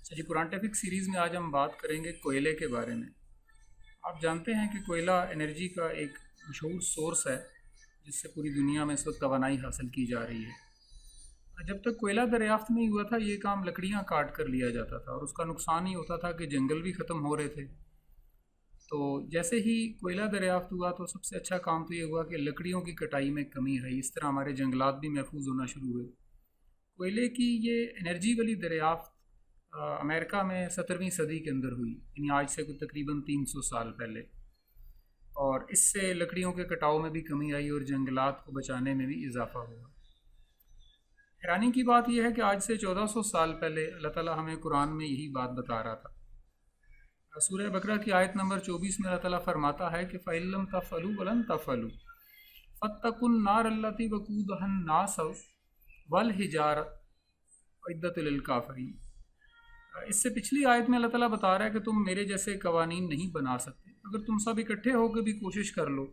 چلیے قرآن سیریز میں آج ہم بات کریں گے کوئلے کے بارے میں۔ آپ جانتے ہیں کہ کوئلہ انرجی کا ایک مشہور سورس ہے جس سے پوری دنیا میں اس وقت توانائی حاصل کی جا رہی ہے۔ جب تک کوئلہ دریافت نہیں ہوا تھا یہ کام لکڑیاں کاٹ کر لیا جاتا تھا اور اس کا نقصان ہی ہوتا تھا کہ جنگل بھی ختم ہو رہے تھے۔ تو جیسے ہی کوئلہ دریافت ہوا تو سب سے اچھا کام تو یہ ہوا کہ لکڑیوں کی کٹائی میں کمی آئی، اس طرح ہمارے جنگلات بھی محفوظ ہونا شروع ہوئے۔ کوئلے کی یہ انرجی والی دریافت امریکہ میں 17ویں صدی کے اندر ہوئی، یعنی آج سے کوئی تقریباً 300 سال پہلے، اور اس سے لکڑیوں کے کٹاؤ میں بھی کمی آئی اور جنگلات کو بچانے میں بھی اضافہ ہوا۔ حیرانی کی بات یہ ہے کہ آج سے 1400 سال پہلے اللہ تعالیٰ ہمیں قرآن میں یہی بات بتا رہا تھا۔ سورہ بقرہ کی آیت نمبر 24 میں اللہ تعالیٰ فرماتا ہے کہ فَإِن لَّمْ تَفْعَلُوا وَلَن تَفْعَلُوا فَاتَّقُوا النَّارَ الَّتِي وَقُودُهَا النَّاسُ وَالْحِجَارَةُ أُعِدَّتْ لِلْكَافِرِينَ۔ اس سے پچھلی آیت میں اللہ تعالیٰ بتا رہا ہے کہ تم میرے جیسے قوانین نہیں بنا سکتے، اگر تم سب اکٹھے ہو کے بھی کوشش کر لو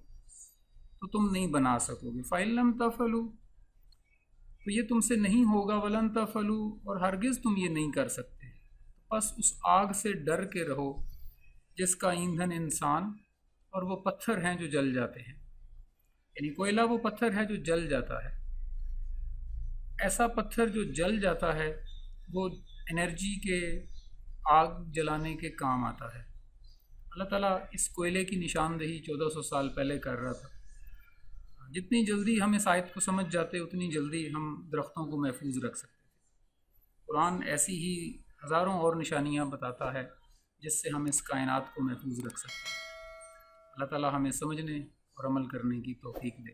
تو تم نہیں بنا سکو گے۔ فَإِن لَّمْ تَفْعَلُوا، تو یہ تم سے نہیں ہوگا، وَلَن تَفْعَلُوا، اور ہرگز تم یہ نہیں کر سکتے۔ بس اس آگ سے ڈر کے رہو جس کا ایندھن انسان اور وہ پتھر ہیں جو جل جاتے ہیں، یعنی کوئلہ وہ پتھر ہے جو جل جاتا ہے۔ ایسا پتھر جو جل جاتا ہے وہ انرجی کے آگ جلانے کے کام آتا ہے۔ اللہ تعالیٰ اس کوئلے کی نشاندہی 1400 سال پہلے کر رہا تھا۔ جتنی جلدی ہم اس آیت کو سمجھ جاتے اتنی جلدی ہم درختوں کو محفوظ رکھ سکتے تھے۔ قرآن ایسی ہی ہزاروں اور نشانیاں بتاتا ہے جس سے ہم اس کائنات کو محفوظ رکھ سکتے ہیں۔ اللہ تعالیٰ ہمیں سمجھنے اور عمل کرنے کی توفیق دے۔